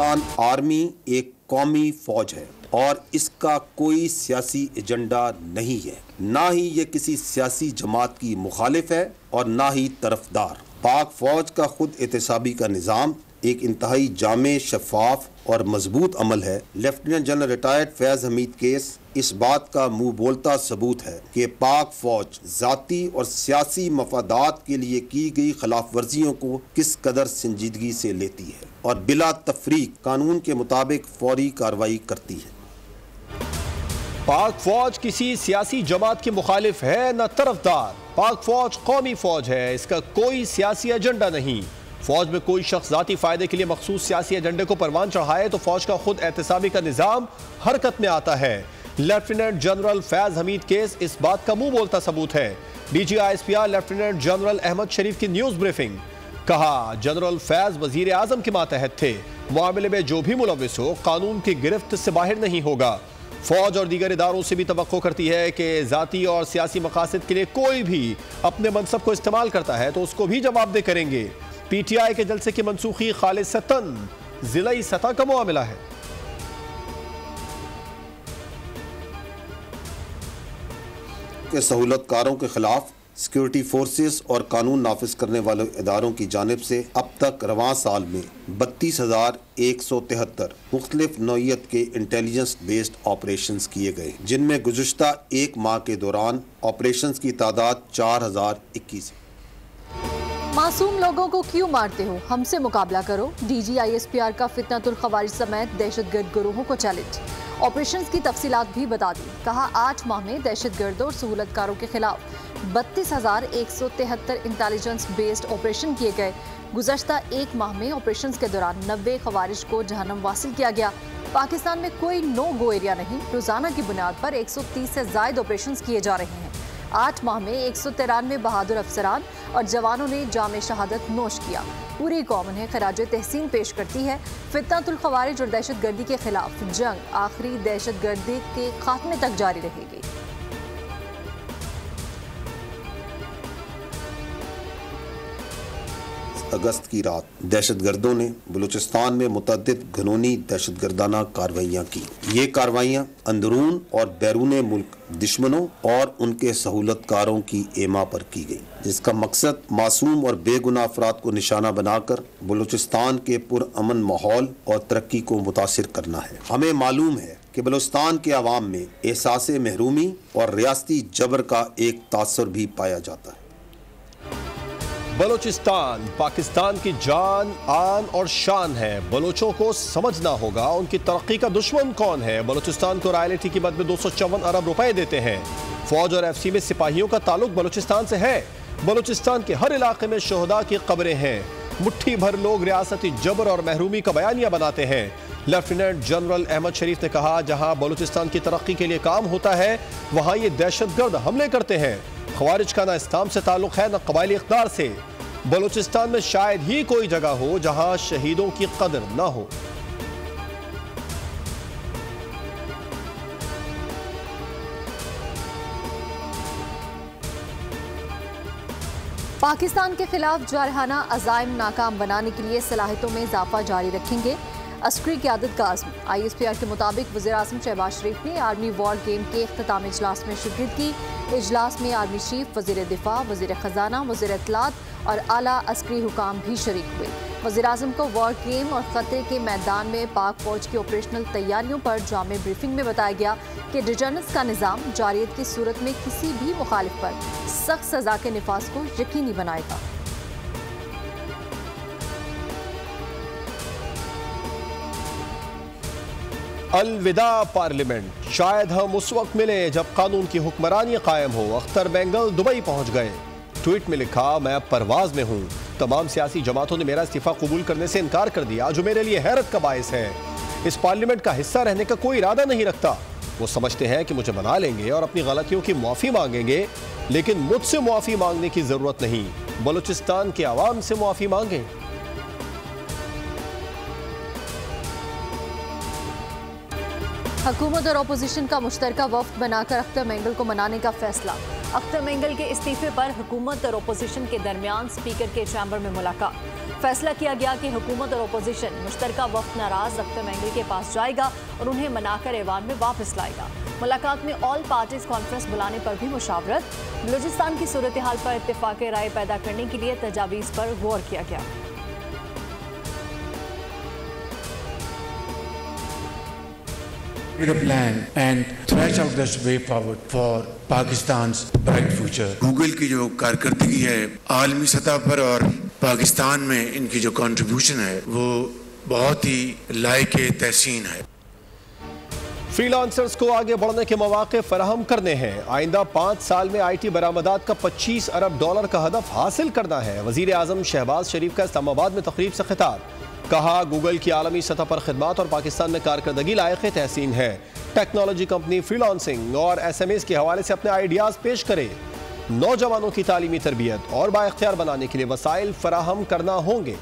Balochistan army एक कौमी फौज है और इसका कोई सियासी एजेंडा नहीं है। ना ही ये किसी सियासी जमात की मुखालिफ है और ना ही तरफदार। पाक फौज का खुद एहतसाबी का निज़ाम एक इंतहाई जामे, शफाफ और मजबूत अमल है। Lieutenant general retired Faiz Hameed case इस बात का मुंह बोलता सबूत है कि पाक फौज जाती और सियासी मफादात के लिए की गई खिलाफ वर्जियों को किस कदर संजीदगी से लेती है और बिला तफरीक कानून के मुताबिक फौरी कार्रवाई करती है। पाक फौज किसी सियासी जमात की मुखालिफ है न तरफदार। पाक फौज कौमी फौज है, इसका कोई सियासी एजेंडा नहीं। फौज में कोई शख्स जाती फायदे के लिए मखसूस सियासी एजेंडे को परवान चढ़ाए तो फौज का खुद एहतसाबी का निज़ाम हरकत में आता है। Lieutenant general Faiz Hameed case इस बात का मुंह बोलता सबूत है। DG ISPR lieutenant general Ahmed Sharif की न्यूज ब्रीफिंग। कहा, जनरल फैज वजीर आजम के मातहत थे, मामले में जो भी मुलविस हो कानून की गिरफ्त से बाहर नहीं होगा। फौज और दीगर इदारों से भी तवक्को करती है कि जाती और सियासी मकासद के लिए कोई भी अपने मनसब को इस्तेमाल करता है तो उसको भी जवाबदेह करेंगे। PTI के जलसे की मनसूखी खालिसतन जिलाई सतह का मामला है। के सहूलतकारों के खिलाफ सिक्योरिटी फोर्सेस और कानून नाफिज करने वाले इदारों की जानिब से अब तक रवां साल में 32,173 मुख्तलिफ नौइयत के इंटेलिजेंस बेस्ड ऑपरेशंस किए गए, जिनमें गुज़श्ता एक माह के दौरान ऑपरेशंस की तादाद 4,021 है। मासूम लोगों को क्यों मारते हो, हमसे मुकाबला करो। DG ISPR का फितनतुल खवारिज समेत दहशतगर्द गिरोहों को चैलेंज। ऑपरेशंस की तफसीलात भी बता दी। कहा, 8 माह में दहशतगर्दों और सहूलतकारों के खिलाफ 32,173 इंटेलिजेंस बेस्ड ऑपरेशन किए गए। गुज़श्ता एक माह में ऑपरेशंस के दौरान 90 खवारिज को जहन्नम वासिल किया गया। पाकिस्तान में कोई नो गो एरिया नहीं। रोजाना की बुनियाद पर 130 से जायद ऑपरेशंस किए जा रहे हैं। 8 माह में 193 बहादुर अफसरान और जवानों ने जामे शहादत नोश किया। पूरी कौम उन्हें खराज तहसीन पेश करती है। फितनतुल खवारिज और दहशतगर्दी के खिलाफ जंग आखिरी दहशतगर्दी के खात्मे तक जारी रहेगी। अगस्त की रात दहशतगर्दों ने बलूचिस्तान में मुतअद्दिद घनूनी दहशतगर्दाना कार्रवाइयाँ की। ये कार्रवाइयाँ अंदरून और बैरून मुल्क दुश्मनों और उनके सहूलतकारों की एमा पर की गई, जिसका मकसद मासूम और बेगुनाह अफराद को निशाना बनाकर बलूचिस्तान के पुरअमन माहौल और तरक्की को मुतासिर करना है। हमें मालूम है कि बलूचिस्तान के अवाम में एहसास महरूमी और रियासती जबर का एक तासर भी पाया जाता है। बलूचिस्तान पाकिस्तान की जान, आन और शान है। बलोचों को समझना होगा उनकी तरक्की का दुश्मन कौन है। बलूचिस्तान को रॉयल्टी की मद में 254 अरब रुपए देते हैं। फौज और FC में सिपाहियों का ताल्लुक बलूचिस्तान से है। बलूचिस्तान के हर इलाके में शोहदा की कब्रें हैं। मुट्ठी भर लोग रियासती जबर और महरूमी का बयानिया बनाते हैं। लेफ्टिनेंट जनरल अहमद शरीफ ने कहा, जहां बलूचिस्तान की तरक्की के लिए काम होता है वहां ये दहशतगर्द हमले करते हैं। खवारिज का न इस्लाम से ताल्लुक है न कबायली इक़्तिदार से। बलूचिस्तान में शायद ही कोई जगह हो जहां शहीदों की कदर न हो। पाकिस्तान के खिलाफ जारहाना अज़ाइम नाकाम बनाने के लिए सलाहियतों में इजाफा जारी रखेंगे। अस्करी क़यादत का आज़म। ISPR के मुताबिक वज़ीर-ए-आज़म शहबाज शरीफ ने आर्मी वॉर गेम के इख्तितामी इजलास में शिरकत की। इजलास में आर्मी चीफ, वज़ीर दिफा, वज़ीर ख़जाना, वज़ीर इत्तलात और आला अस्करी हुकाम भी शरीक हुए। वज़ीर-ए-आज़म को वॉर गेम और ख़तरे के मैदान में पाक फौज की ऑपरेशनल तैयारियों पर जामे ब्रीफिंग में बताया गया कि डिटर्नेंस का निज़ाम जारियत की सूरत में किसी भी मुखालिफ पर सख्त सज़ा के निफाज को यकीनी बनाएगा। अलविदा पार्लियामेंट। शायद हम उस वक्त मिले जब कानून की हुक्मरानी कायम हो। अख्तर बेंगल दुबई पहुंच गए। ट्वीट में लिखा, मैं अब परवाज में हूं। तमाम सियासी जमातों ने मेरा इस्तीफा कबूल करने से इनकार कर दिया, जो मेरे लिए हैरत का बायस है। इस पार्लियामेंट का हिस्सा रहने का कोई इरादा नहीं रखता। वो समझते हैं कि मुझे मना लेंगे और अपनी गलतियों की मुआफ़ी मांगेंगे, लेकिन मुझसे मुआफ़ी मांगने की जरूरत नहीं। बलूचिस्तान के आवाम से मुआफ़ी मांगे। हुकूमत और अपोजिशन का मुश्तरका वफ्द बनाकर अख्तर मेंगल को मनाने का फैसला। अख्तर मेंगल के इस्तीफे पर हुकूमत और अपोजिशन के दरमियान स्पीकर के चैम्बर में मुलाकात। फैसला किया गया कि हुकूमत और अपोजिशन मुश्तरका वफ्द नाराज अख्तर मेंगल के पास जाएगा और उन्हें मनाकर ऐवान में वापस लाएगा। मुलाकात में ऑल पार्टीज कॉन्फ्रेंस बुलाने पर भी मुशावरत। बलूचिस्तान की सूरत हाल पर इत्तेफाक राय पैदा करने के लिए तजावीज़ पर गौर किया गया। A plan and thresh out this way forward for Pakistan's bright future. Google की जो कारकर्दगी है आलमी सतह पर और पाकिस्तान में इनकी जो कंट्रीब्यूशन है वो बहुत ही लायक तहसीन है। फ्रीलांसर्स को आगे बढ़ने के मौके फराहम करने हैं। आइंदा 5 साल में IT बरामदात का $25 अरब का हदफ हासिल करना है। वजीर आजम शहबाज शरीफ का इस्लामाबाद में तकरीब से खिताब। कहा, गूगल की आलमी सतह पर खिदमात और पाकिस्तान में कारकर्दगी लायक तहसीन है। टेक्नोलॉजी कंपनी फ्रीलांसिंग और SMEs के हवाले से अपने आइडियाज पेश करे। नौजवानों की तालीमी तरबियत और बाइख्तियार बनाने के लिए वसाइल फराहम करना होंगे।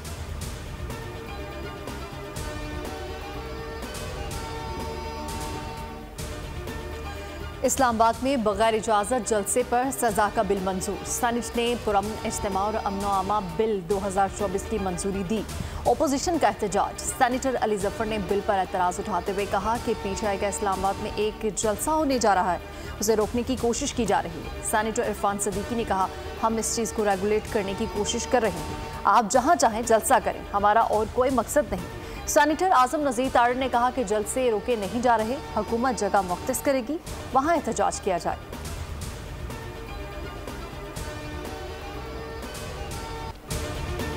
इस्लामाबाद में बगैर इजाज़त जलसे पर सजा का बिल मंजूर। सेनेट ने पुरअमन इज्तिमा और अमन आमा बिल 2024 की मंजूरी दी। ओपोजिशन का एहतजाज। सेनेटर अली जफर ने बिल पर एतराज़ उठाते हुए कहा कि PTI का इस्लामाबाद में एक जलसा होने जा रहा है, उसे रोकने की कोशिश की जा रही है। सेनेटर इरफान सदीकी ने कहा, हम इस चीज़ को रेगुलेट करने की कोशिश कर रहे हैं। आप जहाँ चाहें जलसा करें, हमारा और कोई मकसद नहीं। सेनेटर आजम नज़ीर तारड़ ने कहा कि जलसे रोके नहीं जा रहे, हुकूमत जगह मुख्तस करेगी, वहाँ एहतजाज किया जाए।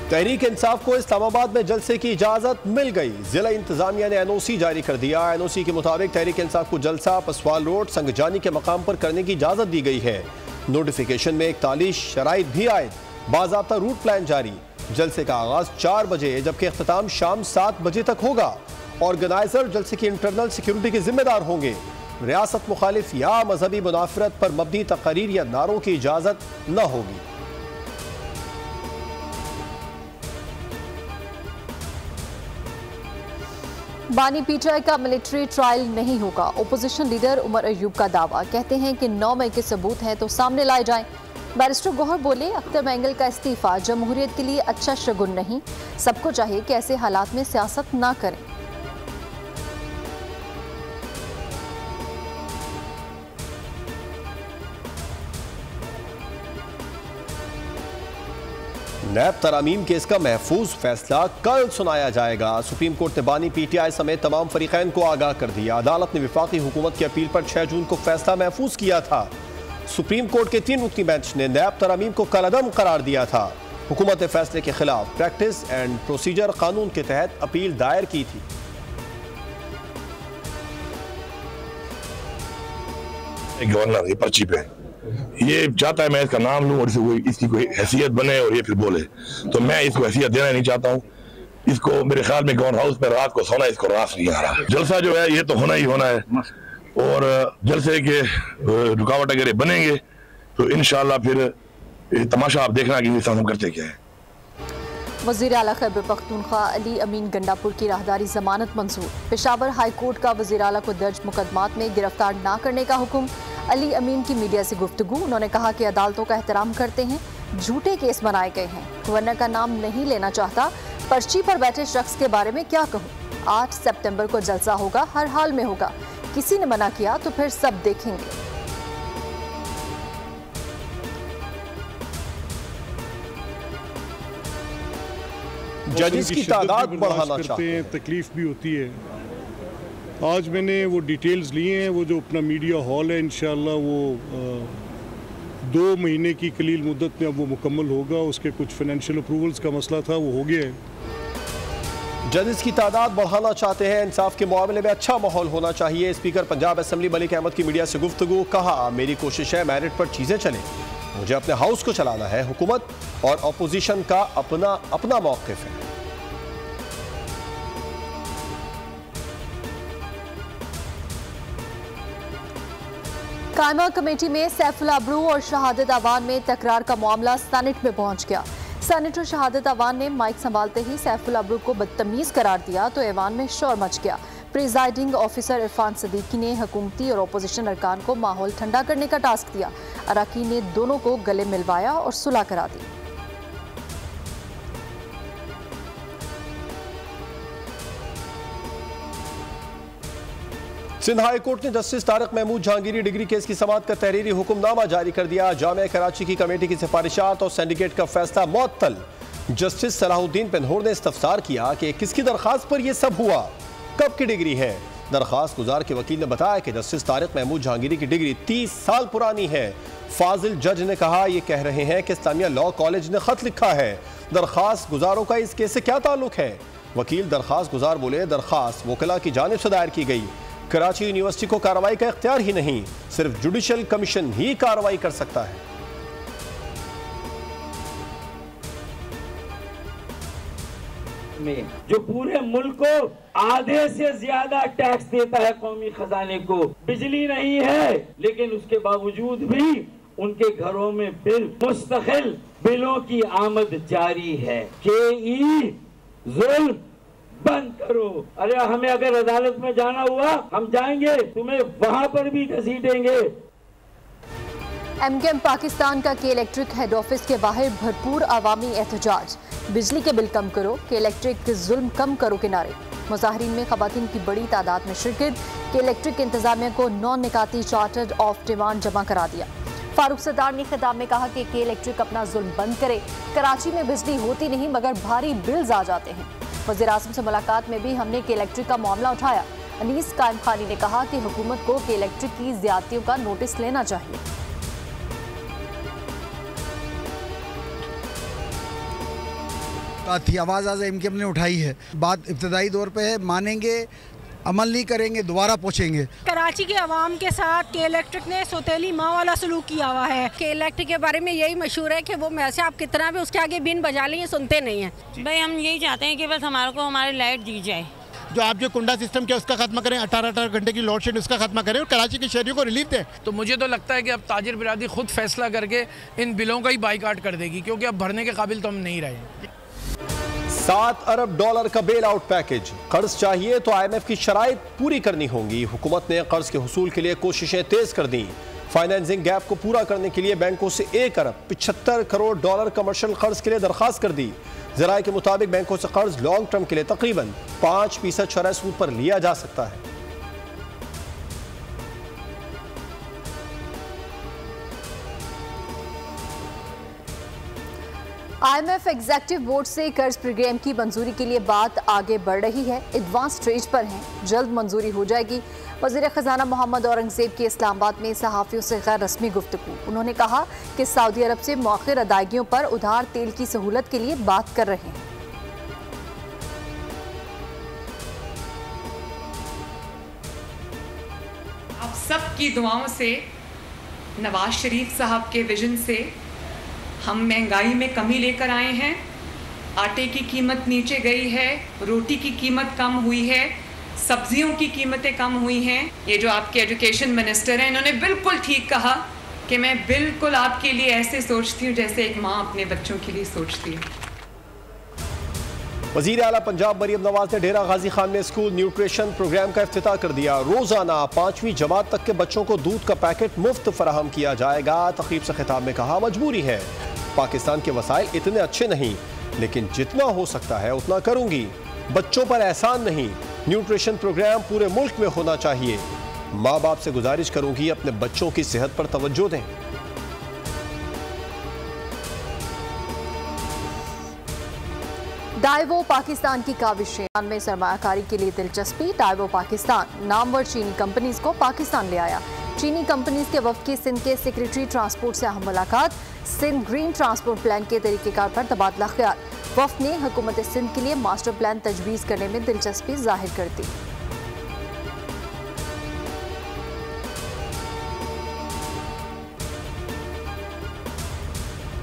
तहरीक इंसाफ को इस्लामाबाद में जलसे की इजाजत मिल गई। जिला इंतजामिया ने NOC जारी कर दिया। NOC के मुताबिक तहरीक इंसाफ को जलसा पसवाल रोड संगजानी के मकाम पर करने की इजाजत दी गई है। नोटिफिकेशन में 41 शराइत भी आए। बाज़ाब्ता रूट प्लान जारी। जलसे का आगाज 4 बजे जबकि अख्ताम शाम 7 बजे तक होगा। ऑर्गेनाइजर जलसे की इंटरनल सिक्योरिटी के जिम्मेदार होंगे। रियासत मुखालिफ या मजहबी मुनाफरत पर मबनी तकरीर या नारों की इजाजत न होगी। बानी PTI का मिलिट्री ट्रायल नहीं होगा। ओपोजिशन लीडर उमर अयूब का दावा। कहते हैं कि 9 मई के सबूत हैं तो सामने लाए जाएं। बैरिस्टर गौहर बोले, अख्तर मेंगल का इस्तीफा जमहूरियत के लिए अच्छा शगुन नहीं। सबको चाहिए कि ऐसे हालात में सियासत ना करें। नैब तरामीम केस का महफूज फैसला कल सुनाया जाएगा। सुप्रीम कोर्ट ने बानी PTI समेत तमाम फरीकैन को आगाह कर दिया। अदालत ने विफाकी हुकूमत की अपील पर 6 जून को फैसला महफूज किया था। सुप्रीम कोर्ट के 3 रुकनी बेंच ने नैब तरामीम को कलअदम करार दिया था। हुकूमत ने फैसले के खिलाफ प्रैक्टिस एंड प्रोसीजर कानून के तहत अपील दायर की थी। गवर्नर ये पर्ची पे ये चाहता है मैं इसका नाम लूं और इसकी कोई हैसियत बने और ये फिर बोले, तो मैं इसको हैसियत देना नहीं चाहता हूँ। इसको मेरे ख्याल में गवर्नर हाउस में रात को सोना इसको रास नहीं आ रहा। जलसा जो है ये तो होना ही होना है और जलसे के रुकावट अगर ये बनेंगे तो इंशाल्लाह फिर तमाशा आप देखना कि हम करते क्या है। वज़ीर आला खैबर पख्तूनख्वा अली अमीन गंडापुर की राहदारी जमानत मंजूर। पेशावर हाई कोर्ट का वज़ीर आला को दर्ज मुकदमात में गिरफ्तार न करने का हुक्म। अली अमीन की मीडिया से गुफ्तगू। उन्होंने कहा कि अदालतों का एहतराम करते हैं, झूठे केस बनाए गए हैं। गवर्नर का नाम नहीं लेना चाहता। पर्ची पर बैठे शख्स के बारे में क्या कहूँ। 8 सितंबर को जलसा होगा, हर हाल में होगा। किसी ने मना किया तो फिर सब देखेंगे। जजेस की तादाद बढ़ाना चाहते हैं, तकलीफ भी होती है। आज मैंने वो डिटेल्स लिए हैं। वो जो अपना मीडिया हॉल है इंशाल्लाह वो 2 महीने की कलील मुद्दत में अब वो मुकम्मल होगा। उसके कुछ फाइनेंशियल अप्रूवल्स का मसला था, वो हो गया है। जजेस की तादाद बढ़ाना चाहते हैं। इंसाफ के मामले में अच्छा माहौल होना चाहिए। स्पीकर पंजाब असेंबली मलिक अहमद की मीडिया से गुफ्तगू। कहा, मेरी कोशिश है मेरिट पर चीजें चलें, मुझे अपने हाउस को चलाना है। हुकूमत और अपोजिशन का अपना मौक़िफ़ है। कायमा कमेटी में सैफुल अबरू और शहादत अवान में तकरार का मामला सेनेट में पहुंच गया। सेनेटर शहादत अवान ने माइक संभालते ही सैफुल अबरू को बदतमीज करार दिया तो ऐवान में शोर मच गया। प्रिजाइडिंग ऑफिसर इरफान सदीकी ने हुकूमती और अपोजिशन अरकान को माहौल ठंडा करने का टास्क दिया। अरकान ने दोनों को गले मिलवाया और सुलह करा दी। सिंध हाई कोर्ट ने justice Tariq Mahmood Jahangiri degree case की समाअत का तहरीरी हुक्मनामा जारी कर दिया। जामिया कराची की कमेटी की सिफारिशात और सिंडिकेट का फैसला मुअत्तल। जस्टिस सलाहुद्दीन पेनहोर ने इस्तफसार किया कि किसकी दरखास्त पर यह सब हुआ, कब की डिग्री है। दरखास्त गुजार के वकील ने बताया कि जस्टिस तारिक महमूद जहांगीरी की डिग्री 30 साल पुरानी है। फाजिल जज ने कहा यह कह रहे हैं कि इस्लामिया लॉ कॉलेज ने खत लिखा है, दरखास्त गुजारों का इस केस से क्या ताल्लुक है। वकील दरखास्त गुजार बोले दरखास्त वकला की जानिब से दायर की गई। कराची यूनिवर्सिटी को कार्रवाई का इख्तियार ही नहीं, सिर्फ जुडिशल कमीशन ही कार्रवाई कर सकता है। में जो पूरे मुल्क को आधे से ज्यादा टैक्स देता है कौमी खजाने को, बिजली नहीं है लेकिन उसके बावजूद भी उनके घरों में बिल मुस्तकिल बिलों की आमद जारी है। जुल्म बंद करो। अरे हमें अगर अदालत में जाना हुआ हम जाएंगे, तुम्हें वहां पर भी घसीटेंगे। एमकेएम पाकिस्तान का के इलेक्ट्रिक हेड ऑफिस के बाहर भरपूर अवामी एहतजाज। बिजली के बिल कम करो, के इलेक्ट्रिक जुल्म कम करो के नारे। मुजाहिरीन में खवातीन की बड़ी तादाद में शिरकत। के इलेक्ट्रिक इंतजामिया को नॉन निकाती चार्टर्ड ऑफ डिमांड जमा करा दिया। फारूक सत्तार ने खिताब में कहा कि के इलेक्ट्रिक अपना जुल्म बंद करे। कराची में बिजली होती नहीं मगर भारी बिल्स आ जाते हैं। वज़ीर आज़म से मुलाकात में भी हमने के इलेक्ट्रिक का मामला उठाया। अनीस कायम खानी ने कहा कि हुकूमत को के इलेक्ट्रिक की ज्यादतियों का नोटिस लेना चाहिए। थी आवाज़ आज एमकेएम ने उठाई है, बात इब्तदाई दौर पे है, मानेंगे अमल नहीं करेंगे दोबारा पूछेंगे। कराची के अवाम के साथ के इलेक्ट्रिक ने सौतेली माँ वाला सलूक किया हुआ है। के इलेक्ट्रिक के बारे में यही मशहूर है कि वो वैसे आप कितना भी उसके आगे बिन बजा लें सुनते नहीं हैं। भाई हम यही चाहते हैं कि बस हमारे को हमारी लाइट दी जाए। जो आप जो कुंडा सिस्टम किया उसका खत्म करें, 18 घंटे की लोड शेड उसका खत्म करें और कराची के शहरियों को रिलीफ दें। तो मुझे तो लगता है कि अब ताजिर बिरादरी खुद फैसला करके इन बिलों का ही बाइकाट कर देगी, क्योंकि अब भरने के काबिल तो हम नहीं रहे। 7 अरब डॉलर का बेल आउट पैकेज। कर्ज चाहिए तो IMF की शराइत पूरी करनी होंगी। हुकूमत ने कर्ज के हुसूल के लिए कोशिशें तेज कर दी। फाइनेंसिंग गैप को पूरा करने के लिए बैंकों से 1 अरब 75 करोड़ डॉलर कमर्शियल कर्ज के लिए दरखास्त कर दी। ज़राए के मुताबिक बैंकों से कर्ज लॉन्ग टर्म के लिए तकरीबन 5% शरह सूद पर लिया जा सकता है। IMF एग्जीक्यूटिव बोर्ड से कर्ज प्रोग्राम की मंजूरी के लिए बात आगे बढ़ रही है। एडवांस स्टेज पर है, जल्द मंजूरी हो जाएगी। वज़ीर ख़जाना मोहम्मद औरंगज़ेब की इस्लामाबाद में सहाफ़ियों से गैर रस्मी गुफ्तगू। उन्होंने कहा कि सऊदी अरब से मौखिर अदायगियों पर उधार तेल की सहूलत के लिए बात कर रहे हैं। आप सबकी दुआओं से, नवाज शरीफ साहब के विजन से हम महंगाई में कमी लेकर आए हैं। आटे की कीमत नीचे गई है, रोटी की कीमत कम हुई है, सब्जियों की कीमतें कम हुई हैं। ये जो आपके एजुकेशन मिनिस्टर हैं, इन्होंने बिल्कुल ठीक कहा कि मैं बिल्कुल आपके लिए ऐसे सोचती हूँ जैसे एक माँ अपने बच्चों के लिए सोचती है। वज़ीर आला पंजाब मरियम नवाज ने डेरा गाजी खान में स्कूल न्यूट्रिशन प्रोग्राम का इफ्तिताह कर दिया। रोजाना 5वीं जमात तक के बच्चों को दूध का पैकेट मुफ्त फराहम किया जाएगा। तकरीब से खिताब में कहा मजबूरी है, पाकिस्तान के वसाइल इतने अच्छे नहीं, लेकिन जितना हो सकता है उतना करूंगी। बच्चों पर एहसान नहीं, न्यूट्रिशन प्रोग्राम पूरे मुल्क में होना चाहिए। माँ बाप से गुजारिश करूंगी अपने बच्चों की सेहत पर तवज्जो दें। डाइवो पाकिस्तान की काविशें में सरमायाकारी के लिए दिलचस्पी। डाइवो पाकिस्तान नामवर चीनी कंपनीज को पाकिस्तान ले आया। चीनी कंपनीज के वफद की सिंध के सेक्रेटरी ट्रांसपोर्ट से अहम मुलाकात। सिंध ग्रीन ट्रांसपोर्ट प्लान के तरीक़ेकार पर तबादला ख्याल। वफद ने हुकूमत सिंध के लिए मास्टर प्लान तजवीज़ करने में दिलचस्पी जाहिर कर दी।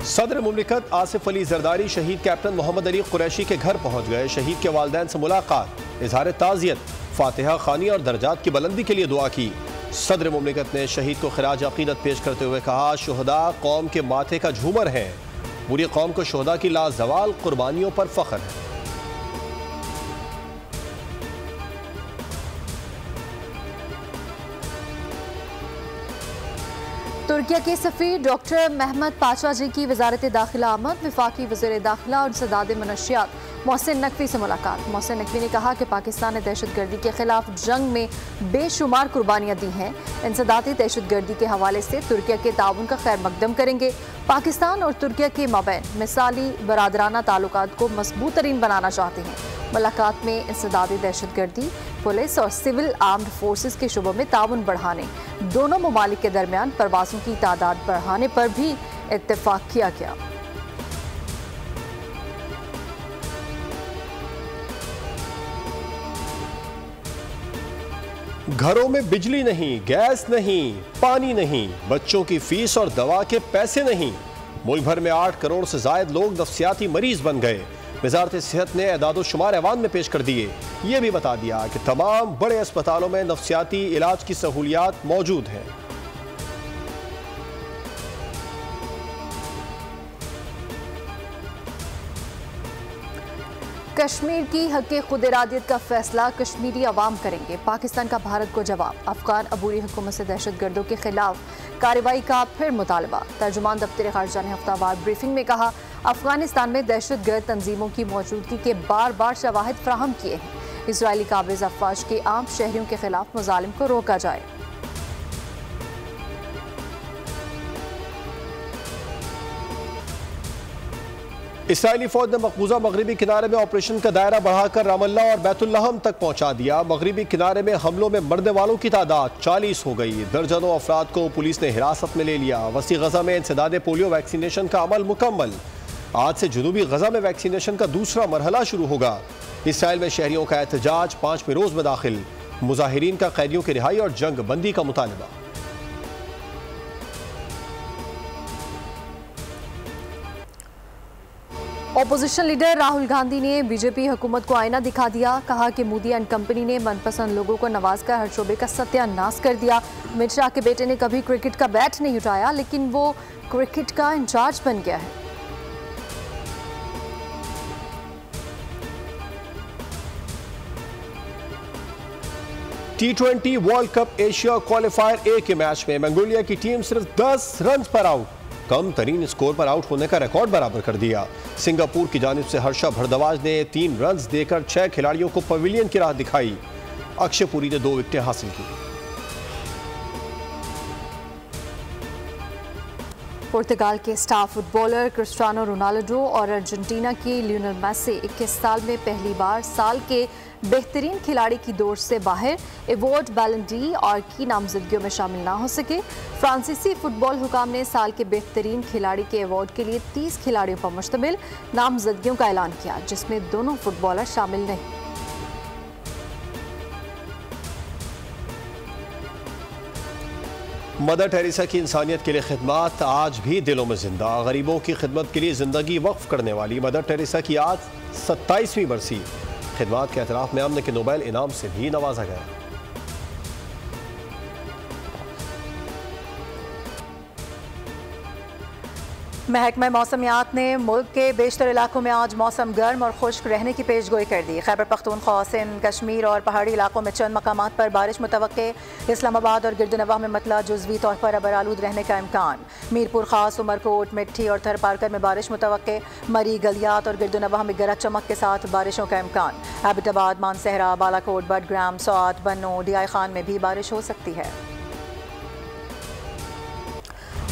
सदर मुमलिकत आसिफ अली जरदारी शहीद कैप्टन मोहम्मद अली कुरैशी के घर पहुंच गए। शहीद के वालिदैन से मुलाकात, इजहार ताज़ियत, फातिहा खानी और दर्जात की बुलंदी के लिए दुआ की। सदर मुमलिकत ने शहीद को खिराज अकीदत पेश करते हुए कहा, शुहदा कौम के माथे का झूमर हैं। पूरी कौम को शुहदा की लाजवाल कुर्बानियों पर फख्र है। तुर्किया के सफीर डॉक्टर महमद पाचाजी की वजारत दाखिला आमद, वफाकी वज़ीर दाखिला और सदाद मनशियात मोहसिन नकवी से मुलाकात। मोहसिन नकवी ने कहा कि पाकिस्तान ने दहशतगर्दी के खिलाफ जंग में बेशुमार कुर्बानियां दी हैं। इंसदादी दहशतगर्दी के हवाले से तुर्किया के ताउन का खैर मकदम करेंगे। पाकिस्तान और तुर्किया के माबैन मिसाली बरादराना ताल्लुकात को मजबूत तरीन बनाना चाहते हैं। मुलाकात में इंसदादी दहशतगर्दी, पुलिस और सिविल आर्म्ड फोर्सेस के शुबों में ताउन बढ़ाने, दोनों ममालिक के दरमियान परवाज़ों की तादाद बढ़ाने पर भी इत्तेफाक किया गया। घरों में बिजली नहीं, गैस नहीं, पानी नहीं, बच्चों की फीस और दवा के पैसे नहीं। मुल्क भर में 8 करोड़ से ज्यादा लोग नफ्सियाती मरीज बन गए। वजारत सेहत ने एदाद शुमार ऐवान में पेश कर दिए। ये भी बता दिया कि तमाम बड़े अस्पतालों में नफ्सियाती इलाज की सहूलियात मौजूद हैं। कश्मीर की हक़ खुद इरादियत का फैसला कश्मीरी अवाम करेंगे। पाकिस्तान का भारत को जवाब। अफगान अबूरी हुकूमत से दहशतगर्दों के खिलाफ कार्रवाई का फिर मुतालबा। तर्जुमान दफ्तर खारजा ने हफ्तावार ब्रीफिंग में कहा, अफगानिस्तान में दहशतगर्द तंजीमों की मौजूदगी के बार बार शवाहिद फ्राहम किए हैं। इजरायली काबिज अफवाज के आम शहरियों के खिलाफ मुजालिम को रोका जाए। इसराइली फौज ने मकबूजा मगरबी किनारे में ऑपरेशन का दायरा बढ़ाकर रामल्ला और बैतुल्लहम तक पहुंचा दिया। मगरबी किनारे में हमलों में मरने वालों की तादाद 40 हो गई। दर्जनों अफराद को पुलिस ने हिरासत में ले लिया। वसी गजा में इंसदाद पोलियो वैक्सीनेशन का अमल मुकम्मल। आज से जनूबी गजा में वैक्सीनेशन का दूसरा मरहला शुरू होगा। इसराइल में शहरियों का एहतजाज 5वें रोज में दाखिल। मुजाहिरीन का कैदियों की रिहाई और जंग बंदी का मुतालबा। ऑपोजिशन लीडर राहुल गांधी ने बीजेपी हुकूमत को आईना दिखा दिया। कहा कि मोदी एंड कंपनी ने मनपसंद लोगों को नवाजकर हर शोबे का सत्यानाश कर दिया। अमित शाह के बेटे ने कभी क्रिकेट का बैट नहीं उठाया, लेकिन वो क्रिकेट का इंचार्ज बन गया है। T20 world cup Asia qualifier A के मैच में मंगोलिया की टीम सिर्फ 10 रन पर आउट, कम तरीन स्कोर पर आउट होने का रिकॉर्ड बराबर कर दिया। सिंगापुर की जानिब से हर्षा भरद्वाज ने 3 रन देकर 6 खिलाड़ियों को पवेलियन की राह दिखाई। अक्षय पुरी ने 2 विकेटें हासिल की। पुर्तगाल के स्टार फुटबॉलर क्रिस्टियानो रोनाल्डो और अर्जेंटीना की लियोनेल मेसी 21 साल में पहली बार साल के बेहतरीन खिलाड़ी की दौड़ से बाहर अवार्ड बैलन डी और की नामजदगियों में शामिल ना हो सके। फ्रांसीसी फुटबॉल हुकाम ने साल के बेहतरीन खिलाड़ी के अवार्ड के लिए 30 खिलाड़ियों पर मुश्तमिल नामजदगियों का ऐलान किया, जिसमें दोनों फुटबॉलर शामिल नहीं। मदर टेरेसा की इंसानियत के लिए खिदमत आज भी दिलों में जिंदा। गरीबों की खिदमत के लिए जिंदगी वक्फ करने वाली मदर टेरेसा की आज 27वीं बरसी। खिदमत के एतराफ़ में अमन के नोबेल इनाम से भी नवाजा गया। महकमा मौसमियात ने मुल्क के बेशतर इलाकों में आज मौसम गर्म और खुश्क रहने की पेशगोई कर दी। खैबर पख्तूनख्वा, सिंध, कश्मीर और पहाड़ी इलाकों में चंद मकामात पर बारिश मुतवक्के। इस्लामाबाद और गिरदनवाह में मतला जुज़वी तौर पर अबरालूद रहने का इम्कान। मीरपुर खास, उमरकोट, मिट्टी और थरपारकर में बारिश मुतवक्के। मरी, गलियात और गिरदनवाह में गरज चमक के साथ बारिशों का इम्कान। एबटाबाद, मानसहरा, बालाकोट, बडग्राम, सौत, बन्नू, DI खान में भी बारिश हो सकती है।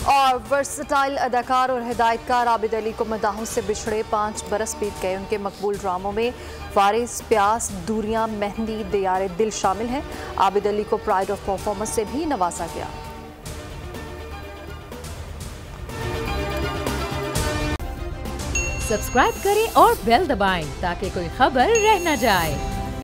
और वर्सटाइल अदाकार और हिदायतकार आबिद अली को मदाहों से बिछड़े 5 बरस बीत गए। उनके मकबूल ड्रामों में वारिस, प्यास, दूरियां, मेहंदी, दियारे दिल शामिल हैं। आबिद अली को प्राइड ऑफ परफॉर्मेंस से भी नवाजा गया। सब्सक्राइब करें और बेल दबाएं ताकि कोई खबर रह न जाए।